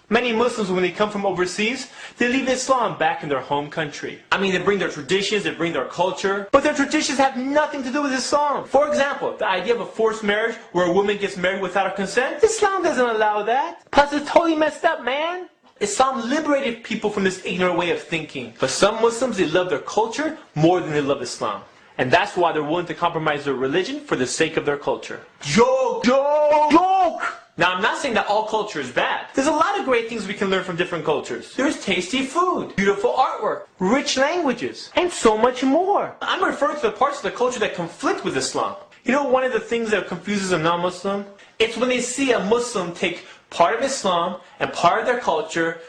Many Muslims, when they come from overseas, they leave Islam back in their home country. I mean, they bring their traditions, they bring their culture, but their traditions have nothing to do with Islam. For example, the idea of a forced marriage where a woman gets married without her consent, Islam doesn't allow that. Plus, it's totally messed up, man. Islam liberated people from this ignorant way of thinking. But some Muslims, they love their culture more than they love Islam. And that's why they're willing to compromise their religion for the sake of their culture. Joke! Joke! Joke! Now, I'm not saying that all culture is bad. There's a lot of great things we can learn from different cultures. There's tasty food, beautiful artwork, rich languages, and so much more. I'm referring to the parts of the culture that conflict with Islam. You know one of the things that confuses a non-Muslim? It's when they see a Muslim take part of Islam and part of their culture,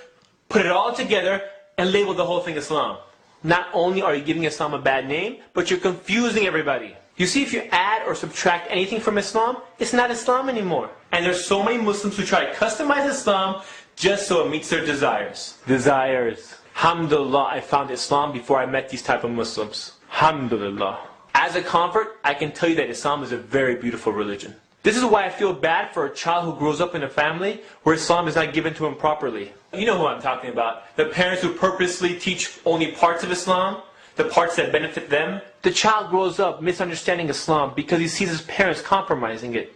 put it all together, and label the whole thing Islam. Not only are you giving Islam a bad name, but you're confusing everybody. You see, if you add or subtract anything from Islam, it's not Islam anymore. And there's so many Muslims who try to customize Islam just so it meets their desires. Desires. Alhamdulillah, I found Islam before I met these type of Muslims. Alhamdulillah. As a convert, I can tell you that Islam is a very beautiful religion. This is why I feel bad for a child who grows up in a family where Islam is not given to him properly. You know who I'm talking about. The parents who purposely teach only parts of Islam, the parts that benefit them. The child grows up misunderstanding Islam because he sees his parents compromising it.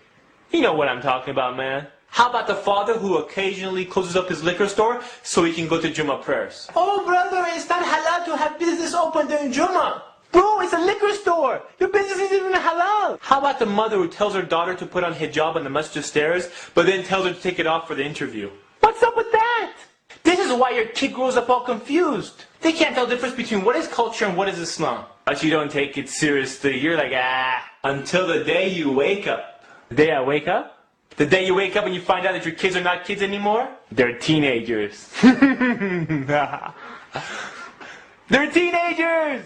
You know what I'm talking about, man. How about the father who occasionally closes up his liquor store so he can go to Jummah prayers? Oh brother, it's not halal to have business open during Jummah. Bro, it's a liquor store. Your business isn't even halal. How about the mother who tells her daughter to put on hijab on the masjid stairs, but then tells her to take it off for the interview? What's up with that? This is why your kid grows up all confused. They can't tell the difference between what is culture and what is Islam. But you don't take it seriously. You're like, until the day you wake up. The day I wake up? The day you wake up and you find out that your kids are not kids anymore? They're teenagers. They're teenagers!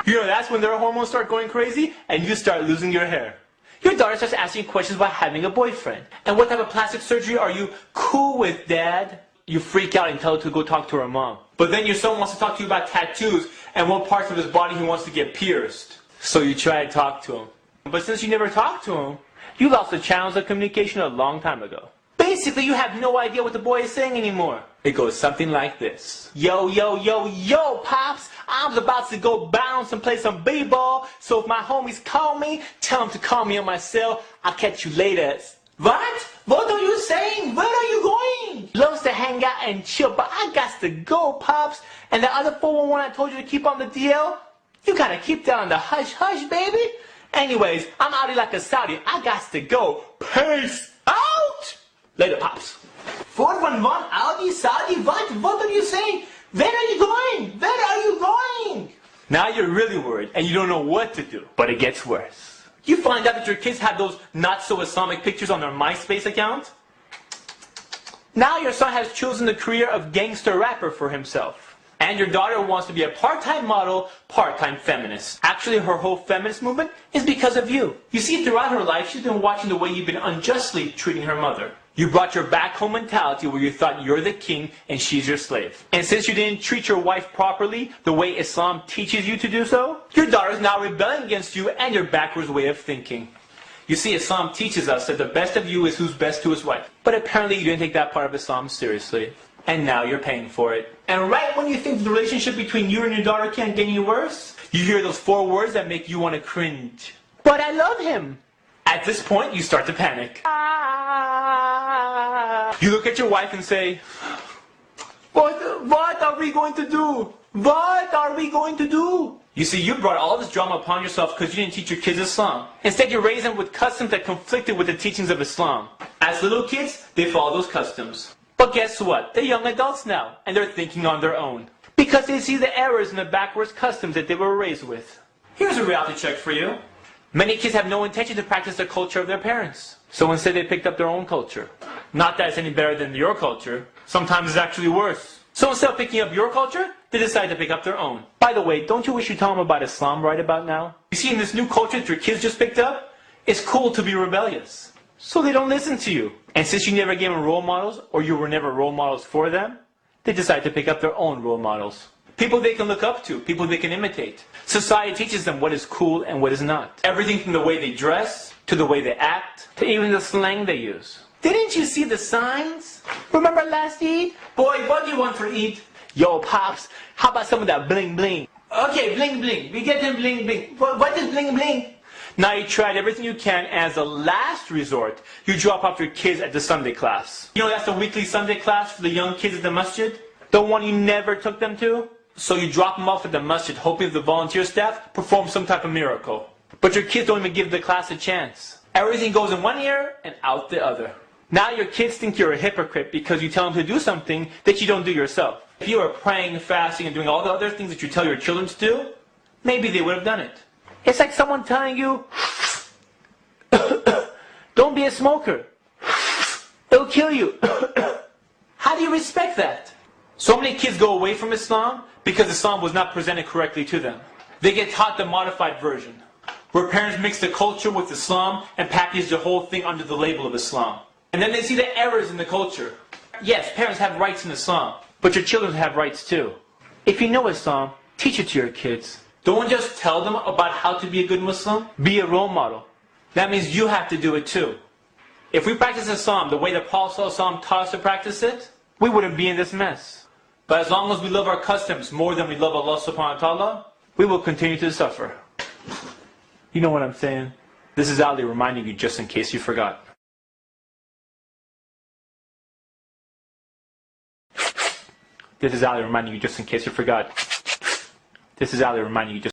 You know, that's when their hormones start going crazy and you start losing your hair. Your daughter starts asking questions about having a boyfriend. And what type of plastic surgery are you cool with, Dad? You freak out and tell her to go talk to her mom. But then your son wants to talk to you about tattoos and what parts of his body he wants to get pierced. So you try to talk to him. But since you never talked to him, you lost the channels of communication a long time ago. Basically, you have no idea what the boy is saying anymore. It goes something like this. Yo, yo, yo, yo, Pops! I'm about to go bounce and play some b-ball, so if my homies call me, tell them to call me on my cell. I'll catch you later. What? What are you saying? Where are you going? Loves to hang out and chill, but I got to go, Pops. And the other 411 I told you to keep on the DL? You gotta keep that on the hush-hush, baby. Anyways, I'm outie like a Saudi. I got to go. Peace out! Later, Pops. 411, Audi, Saudi, what are you saying? Where are you going? Where are you going? Now you're really worried and you don't know what to do. But it gets worse. You find out that your kids have those not-so-Islamic pictures on their MySpace account? Now your son has chosen the career of gangster rapper for himself. And your daughter wants to be a part-time model, part-time feminist. Actually, her whole feminist movement is because of you. You see, throughout her life, she's been watching the way you've been unjustly treating her mother. You brought your back-home mentality where you thought you're the king and she's your slave. And since you didn't treat your wife properly, the way Islam teaches you to do so, your daughter's now rebelling against you and your backwards way of thinking. You see, Islam teaches us that the best of you is who's best to his wife. But apparently you didn't take that part of Islam seriously. And now you're paying for it. And right when you think the relationship between you and your daughter can't get any worse, you hear those 4 words that make you want to cringe. But I love him. At this point, you start to panic. You look at your wife and say, What are we going to do? What are we going to do? You see, you brought all this drama upon yourself because you didn't teach your kids Islam. Instead, you raised them with customs that conflicted with the teachings of Islam. As little kids, they follow those customs. But guess what? They're young adults now, and they're thinking on their own. Because they see the errors and the backwards customs that they were raised with. Here's a reality check for you. Many kids have no intention to practice the culture of their parents. So instead they picked up their own culture. Not that it's any better than your culture. Sometimes it's actually worse. So instead of picking up your culture, they decide to pick up their own. By the way, don't you wish you tell them about Islam right about now? You see, in this new culture that your kids just picked up, it's cool to be rebellious. So they don't listen to you. And since you never gave them role models, or you were never role models for them, they decide to pick up their own role models. people they can look up to, people they can imitate. Society teaches them what is cool and what is not. Everything from the way they dress, to the way they act, to even the slang they use. Didn't you see the signs? Remember last Eid? Boy, what do you want for Eid? Yo, Pops, how about some of that bling bling? Okay, bling bling. We get them bling bling. What is bling bling? Now you tried everything you can, and as a last resort, you drop off your kids at the Sunday class. You know that's the weekly Sunday class for the young kids at the masjid? The one you never took them to? So you drop them off at the masjid, hoping the volunteer staff performs some type of miracle. But your kids don't even give the class a chance. Everything goes in one ear and out the other. Now your kids think you're a hypocrite because you tell them to do something that you don't do yourself. If you were praying, fasting, and doing all the other things that you tell your children to do, maybe they would have done it. It's like someone telling you, don't be a smoker. It'll kill you. How do you respect that? So many kids go away from Islam because Islam was not presented correctly to them. They get taught the modified version, where parents mix the culture with Islam and package the whole thing under the label of Islam. And then they see the errors in the culture. Yes, parents have rights in Islam, but your children have rights too. If you know Islam, teach it to your kids. Don't just tell them about how to be a good Muslim. Be a role model. That means you have to do it too. If we practice Islam the way the Prophet ﷺ taught us to practice it, we wouldn't be in this mess. But as long as we love our customs more than we love Allah subhanahu wa ta'ala, we will continue to suffer. You know what I'm saying? This is Ali reminding you just in case you forgot. This is Ali reminding you just in case you forgot. This is Ali reminding you just